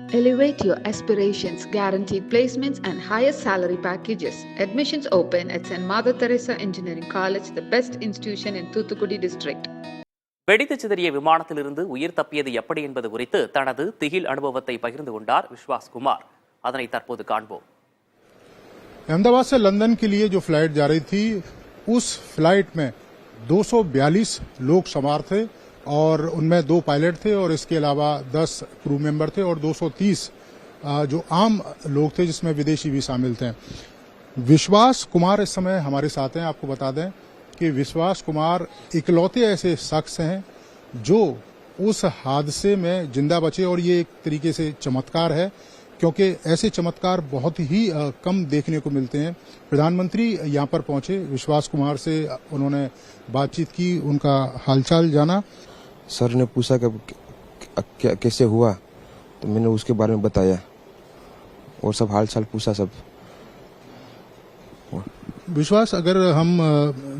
Elevate your aspirations, guaranteed placements, and higher salary packages. Admissions open at St. Mother Teresa Engineering College, the best institution in Thoothukudi district. வெடித்து சிதறிய விமானத்திலிருந்து உயிர் தப்பியது எப்படி என்பது குறித்து தனது திகில் அனுபவத்தை பகிர்ந்து கொண்டார் விஸ்வாஸ் குமார். அதனை தற்போது காண்போம். अहमदाबाद से लंदन के लिए जो फ्लाइट जा रही थी, उस फ्लाइट में 242 लोग सवार थे और उनमें 2 पायलट थे और इसके अलावा 10 क्रू मेंबर थे और 230 जो आम लोग थे जिसमें विदेशी भी शामिल थे। विश्वास कुमार इस समय हमारे साथ हैं। आपको बता दें कि विश्वास कुमार इकलौते ऐसे शख्स हैं जो उस हादसे में जिंदा बचे और ये एक तरीके से चमत्कार है, क्योंकि ऐसे चमत्कार बहुत ही कम देखने को मिलते हैं। प्रधानमंत्री यहाँ पर पहुंचे, विश्वास कुमार से उन्होंने बातचीत की, उनका हालचाल जाना। सर ने पूछा कि कैसे हुआ, तो मैंने उसके बारे में बताया और सब हालचाल पूछा सब। विश्वास, अगर हम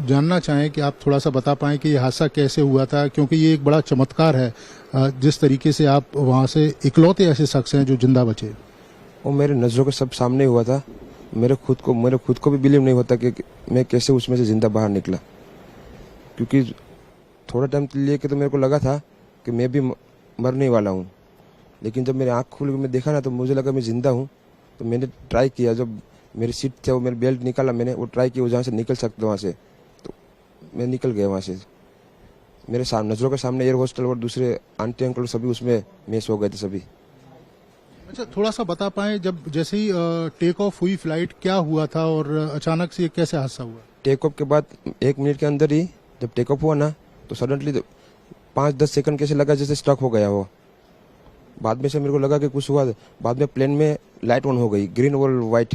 जानना चाहें कि आप थोड़ा सा बता पाएं कि ये हादसा कैसे हुआ था, क्योंकि ये एक बड़ा चमत्कार है जिस तरीके से आप वहां से इकलौते ऐसे शख्स हैं जो जिंदा बचे। वो मेरे नजरों के सब सामने हुआ था। मेरे खुद को भी बिलीव नहीं होता कि मैं कैसे उसमें से जिंदा बाहर निकला, क्योंकि थोड़ा टाइम लिए के तो मेरे को लगा था कि मैं भी मरने वाला हूँ, लेकिन जब मेरी आँख खुल मैं देखा ना तो मुझे लगा मैं जिंदा हूँ। तो मैंने ट्राई किया, जब मेरी सीट थे वो मेरी बेल्ट निकाला, मैंने वो ट्राई किया जहाँ से निकल सकता वहाँ से, तो मैं निकल गया वहाँ से। मेरे नजरों के सामने एयर होस्टल और दूसरे आंटी अंकल सभी उसमें मेस हो गए थे सभी। अच्छा, थोड़ा सा बता पाएं, जब जैसे ही टेक ऑफ हुई फ्लाइट क्या हुआ था और अचानक से कैसे हादसा हुआ? टेक ऑफ के बाद 1 मिनट के अंदर ही जब टेक ऑफ हुआ ना, तो सडनली 5-10 सेकंड कैसे लगा जैसे स्ट्रक हो गया वो। बाद में से मेरे को लगा कि कुछ हुआ। बाद में प्लेन में लाइट ऑन हो गई, ग्रीन और व्हाइट।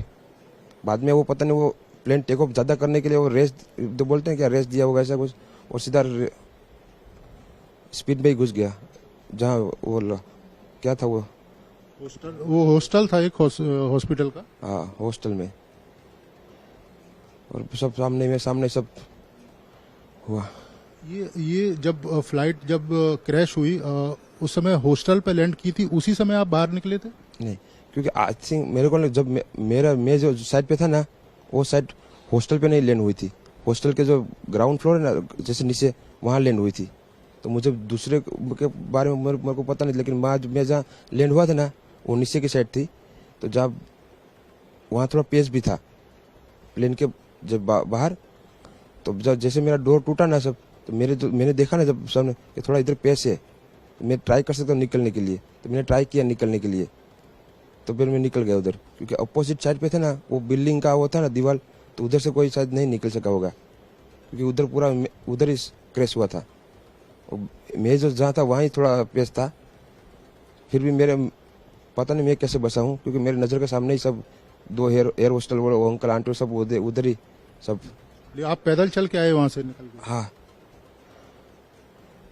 बाद में वो पता नहीं, वो प्लेन टेक ऑफ ज्यादा करने के लिए वो रेस तो बोलते हैं क्या, रेस दिया होगा ऐसा कुछ, और सीधा स्पीड में ही घुस गया जहाँ वो क्या था वो हॉस्टल था, एक हॉस्पिटल का। हाँ, हॉस्टल में। और सब सामने सब हुआ। ये जब फ्लाइट जब क्रैश हुई उस समय हॉस्टल पे लैंड की थी, उसी समय आप बाहर निकले थे? नहीं, क्योंकि आई थिंक मेरे को जब मैं जो साइड पे था ना, वो साइड हॉस्टल पे नहीं लैंड हुई थी। हॉस्टल के जो ग्राउंड फ्लोर है ना, जैसे नीचे, वहाँ लैंड हुई थी। तो मुझे दूसरे के बारे में मेरे को पता नहीं, लेकिन मैं जहाँ लैंड हुआ था ना, वो नीचे की साइड थी। तो जब वहाँ थोड़ा पेस भी था प्लेन के जब बाहर, तो जब जैसे मेरा डोर टूटा ना सब, तो मैंने देखा ना जब सामने कि थोड़ा इधर पेस है, तो मैं ट्राई कर सकता हूँ निकलने के लिए। तो मैंने ट्राई किया निकलने के लिए, तो फिर मैं निकल गया उधर, क्योंकि अपोजिट साइड पे थे ना, वो बिल्डिंग का वो था ना दीवार, तो उधर से कोई शायद नहीं निकल सका होगा, क्योंकि उधर पूरा उधर ही क्रैश हुआ था। मैं जो जहाँ था वहाँ ही थोड़ा पेस था। फिर भी मेरे पता नहीं मैं कैसे बसा हूँ, क्योंकि मेरे नजर के सामने ही सब 2 एयर होस्टल वो अंकल आंटी सब उधर ही सब। आप पैदल चल के आए वहां से निकल गए? हाँ,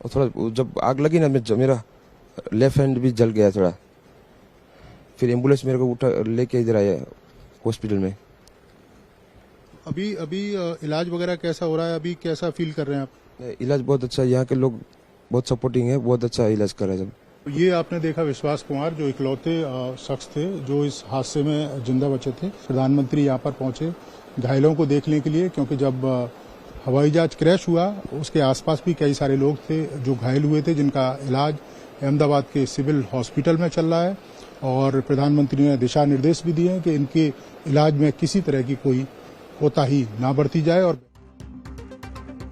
और थोड़ा जब आग लगी ना, मेरा लेफ्ट हैंड भी जल गया थोड़ा। फिर एम्बुलेंस मेरे को उठा लेके इधर आया हॉस्पिटल में। अभी इलाज वगैरह कैसा हो रहा है? अभी कैसा फील कर रहे हैं आप? इलाज बहुत अच्छा है, यहाँ के लोग बहुत सपोर्टिंग है, बहुत अच्छा इलाज कर रहे हैं सब। ये आपने देखा विश्वास कुमार, जो इकलौते शख्स थे जो इस हादसे में जिंदा बचे थे। प्रधानमंत्री यहाँ पर पहुंचे घायलों को देखने के लिए, क्योंकि जब हवाई जहाज क्रैश हुआ उसके आसपास भी कई सारे लोग थे जो घायल हुए थे, जिनका इलाज अहमदाबाद के सिविल हॉस्पिटल में चल रहा है। और प्रधानमंत्री ने दिशा निर्देश भी दिए हैं कि इनके इलाज में किसी तरह की कोई कोताही ना बरती जाए। और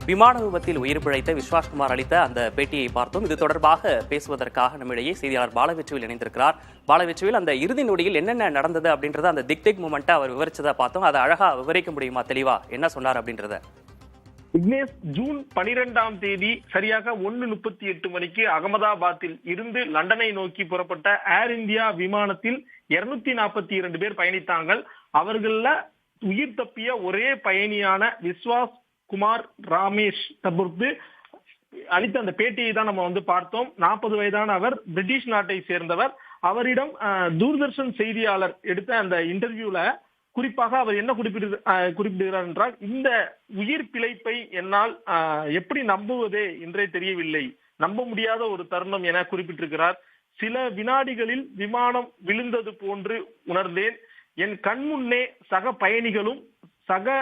விமான விபத்தில் உயிர் பிழைத்த விஸ்வாஸ் குமார் அளித்த அந்த பேட்டியை பார்த்தோம். இது தொடர்பாக பேசுவதற்காக நம்மிடையே செய்தியாளர் பாலவெச்சுவில் இணைந்திருக்கிறார். பாலவெச்சுவில், அந்த இறுதி நொடியில் என்னென்ன நடந்தது அப்படின்றத, அந்த திக் மூமெண்ட்டை அவர் விவரிச்சதை பார்த்தோம். அதை அழகா விவரிக்க முடியுமா தெளிவா, என்ன சொன்னார் அப்படின்றத? விக்னேஷ், ஜூன் 12ஆம் தேதி சரியாக 1:38 மணிக்கு அகமதாபாத்தில் இருந்து லண்டனை நோக்கி புறப்பட்ட ஏர் இந்தியா விமானத்தில் 242 பேர் பயணித்தாங்க. அவர்கள உயிர் தப்பிய ஒரே பயணியான விஸ்வாஸ் குமார் ராமேஷ் தபுர்து அளித்த அந்த பேட்டியை தான் நம்ம பார்த்தோம். 40 வயதான அவர், பிரிட்டிஷ் நாட்டை சேர்ந்தவர். அவரிடம் தூர்தர்ஷன் செய்தியாளர் எடுத்த அந்த இன்டர்வியூல குறிப்பாக அவர் என்ன குறிப்பிடுகிறார் என்றால், இந்த உயிர் பிழைப்பை என்னால் எப்படி நம்புவதே என்றே தெரியவில்லை, நம்ப முடியாத ஒரு தருணம் என குறிப்பிட்டிருக்கிறார். சில வினாடிகளில் விமானம் விழுந்தது போன்று உணர்ந்தேன். என் கண்முன்னே சக பயணிகளும் சக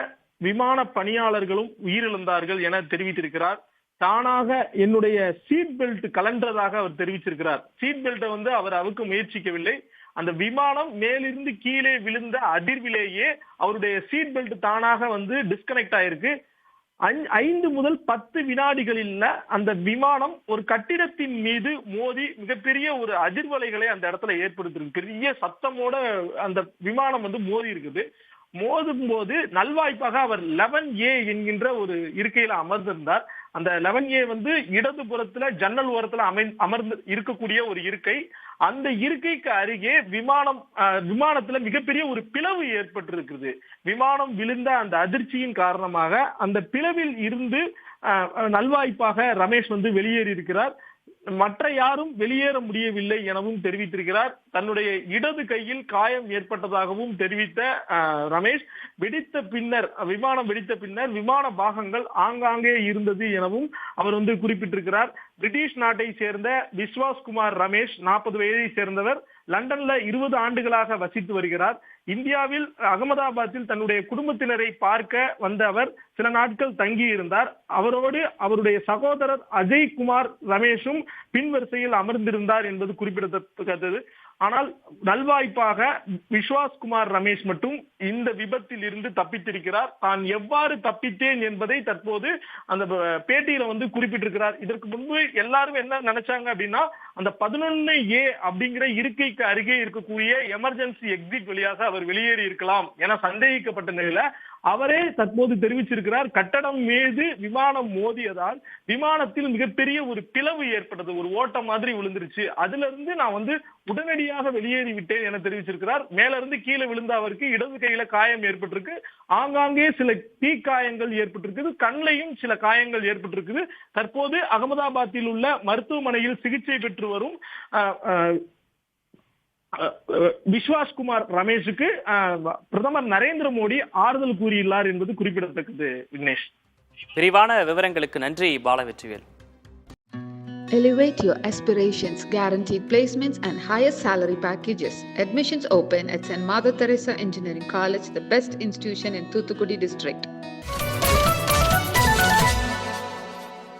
விமான பணியாளர்களும் உயிரிழந்தார்கள் என தெரிவித்திருக்கிறார். தானாக என்னுடைய சீட் பெல்ட் கலன்றதாக அவர் தெரிவிச்சிருக்கிறார். சீட் பெல்ட்டை அவர் அவுக்க முயற்சிக்கவில்லை. அந்த விமானம் மேலிருந்து கீழே விழுந்த அதிர்விலேயே அவருடைய சீட் பெல்ட் தானாக டிஸ்கனெக்ட் ஆயிருக்கு. 5 முதல் 10 வினாடிகளில் அந்த விமானம் ஒரு கட்டிடத்தின் மீது மோதி மிகப்பெரிய ஒரு அதிர்வலைகளை அந்த இடத்துல ஏற்படுத்திருக்கு. பெரிய சத்தமோட அந்த விமானம் மோதி இருக்குது. மோதும் போது நல்வாய்ப்பாக அவர் 11A என்கின்ற ஒரு இருக்கையில அமர்ந்திருந்தார். அந்த 11A இடது புறத்துல ஜன்னல் ஓரத்துல அமர்ந்து இருக்கக்கூடிய ஒரு இருக்கை. அந்த இருக்கைக்கு அருகே விமானத்துல மிகப்பெரிய ஒரு பிளவு ஏற்பட்டிருக்கிறது. விமானம் விழுந்த அந்த அதிர்ச்சியின் காரணமாக அந்த பிளவில் இருந்து நல்வாய்ப்பாக ரமேஷ் வெளியேறி இருக்கிறார். மற்ற யாரும் வெளியேற முடியவில்லை எனவும் தெரிவித்திருக்கிறார். தன்னுடைய இடது கையில் காயம் ஏற்பட்டதாகவும் தெரிவித்த ரமேஷ், விமானம் வெடித்த பின்னர் விமான பாகங்கள் ஆங்காங்கே இருந்தது எனவும் அவர் குறிப்பிட்டிருக்கிறார். பிரிட்டிஷ் நாட்டை சேர்ந்த விஸ்வாஸ் குமார் ரமேஷ் 40 வயதை சேர்ந்தவர். லண்டன்ல 20 ஆண்டுகளாக வசித்து வருகிறார். இந்தியாவில் அகமதாபாத்தில் தன்னுடைய குடும்பத்தினரை பார்க்க வந்த அவர் சில நாட்கள் தங்கி இருந்தார். அவரோடு அவருடைய சகோதரர் அஜய் குமார் ரமேஷும் பின்வரிசையில் அமர்ந்திருந்தார் என்பது குறிப்பிடத்தக்கது. ஆனால் நல்வாய்ப்பாக விஸ்வாஸ் குமார் ரமேஷ் மட்டும் இந்த விபத்தில் இருந்து தப்பித்திருக்கிறார். தான் எவ்வாறு தப்பித்தேன் என்பதை தற்போது அந்த பேட்டியில குறிப்பிட்டிருக்கிறார். இதற்கு முன்பு எல்லாரும் என்ன நினைச்சாங்க அப்படின்னா, அந்த 11A அப்படிங்கிற இருக்கைக்கு அருகே இருக்கக்கூடிய எமர்ஜென்சி எக்ஸிட் வழியாக அவர் வெளியேறி இருக்கலாம் என சந்தேகிக்கப்பட்ட நிலையில அவரே தற்போது தெரிவிச்சிருக்கிறார், கட்டடம் மீது விமானம் மோதியதால் விமானத்தில் மிகப்பெரிய ஒரு பிளவு ஏற்பட்டது, ஒரு ஓட்டம் மாதிரி விழுந்துருச்சு. அதுல இருந்து நான் உடனடியாக வெளியேறி விட்டேன் என தெரிவிச்சிருக்கிறார். மேல இருந்து கீழே விழுந்த அவருக்கு இடது கையில காயம் ஏற்பட்டிருக்கு. ஆங்காங்கே சில தீக்காயங்கள் ஏற்பட்டிருக்குது. கண்ணையும் சில காயங்கள் ஏற்பட்டிருக்குது. தற்போது அகமதாபாத்தில் உள்ள மருத்துவமனையில் சிகிச்சை பெற்று வரும் விஸ்வாஸ் குமார் ரமேஷுக்கு பிரதமர் நரேந்திர மோடி ஆறுதல் கூறியுள்ளார் என்பது குறிப்பிடத்தக்கது. விக்னேஷ், விரிவான விவரங்களுக்கு நன்றி Balavetrivel. Elevate your aspirations, guaranteed placements and higher salary packages. Admissions open at St. Mother Teresa Engineering College, the best institution in Thoothukudi district.